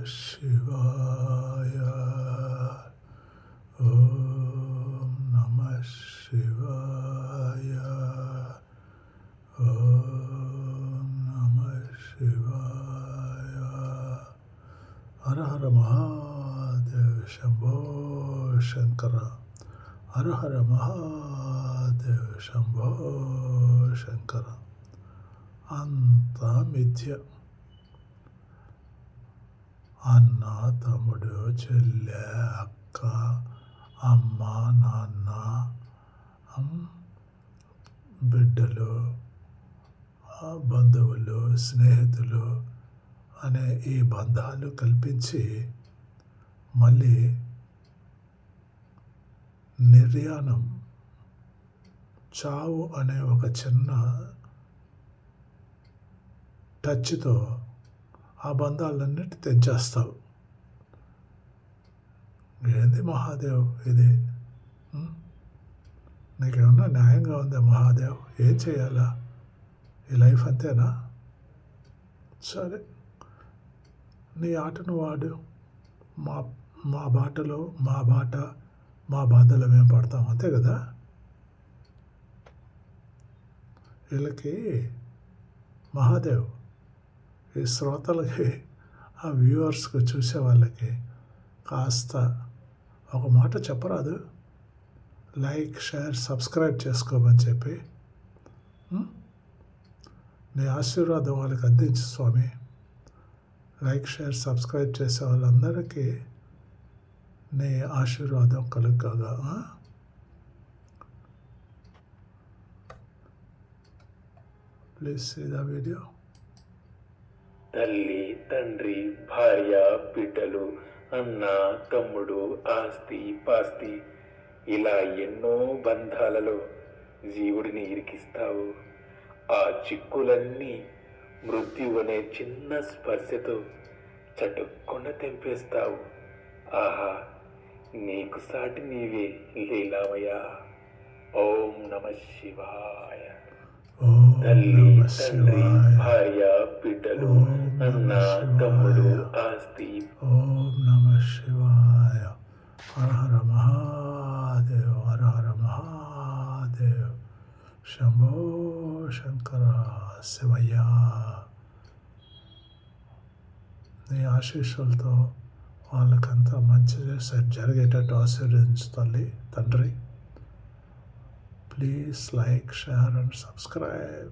శివాయ. ఓం నమః శివాయ. ఓం నమః శివాయ. హర హర మహాదేవ శంభో శంకర. హర హర మహాదేవ శంభో శంకర. అంతా మిథ్య. అన్న, తమ్ముడు, చెల్లె, అక్క, అమ్మ, నాన్న, బిడ్డలు, బంధువులు, స్నేహితులు అనే ఈ బంధాలు కల్పించి మళ్ళీ నిర్యాణం, చావు అనే ఒక చిన్న టచ్తో ఆ బంధాలన్నిటి తెంచేస్తావు. ఏంది మహాదేవ్ ఇది? నీకేమన్నా న్యాయంగా ఉందా మహాదేవ్? ఏం చేయాలా? ఈ లైఫ్ అంతేనా? సరే, నీ ఆటను వాడు. మా బాటలో మా బాధలో మేము పడతాం, అంతే కదా. వీళ్ళకి మహాదేవ్ ఈ శ్రోతలకి, ఆ వ్యూవర్స్కి, చూసే వాళ్ళకి కాస్త ఒక మాట చెప్పరాదు? లైక్, షేర్, సబ్స్క్రైబ్ చేసుకోమని చెప్పి నీ ఆశీర్వాదం వాళ్ళకి అందించు స్వామి. లైక్, షేర్, సబ్స్క్రైబ్ చేసే వాళ్ళందరికీ నీ ఆశీర్వాదం కలుగుగా. Please see the video. తల్లి, తండ్రి, భార్య, బిడ్డలు, అన్న, తమ్ముడు, ఆస్తి, పాస్తి, ఇలా ఎన్నో బంధాలలో జీవుడిని ఇరికిస్తావు. ఆ చిక్కులన్నీ మృత్యు అనే చిన్న స్పర్శతో చటుక్కున తెంపేస్తావు. ఆహా, నీకు సాటి నీవే లీలామయ. ఓం నమః శివాయ. తల్లి, తండ్రి, భార్య, బిడ్డలు, అన్న, తమ్ముడు, ఆస్తి. ఓం నమః శివాయ. హర హర మహాదేవ్. హర హర మహాదేవ్. శంభో శంకర. శివయ్య, నీ ఆశీస్సులతో వాళ్ళకంతా మంచి జరిగేటట్టు ఆశీర్వదించు తల్లి, తండ్రి. Please like, share and subscribe.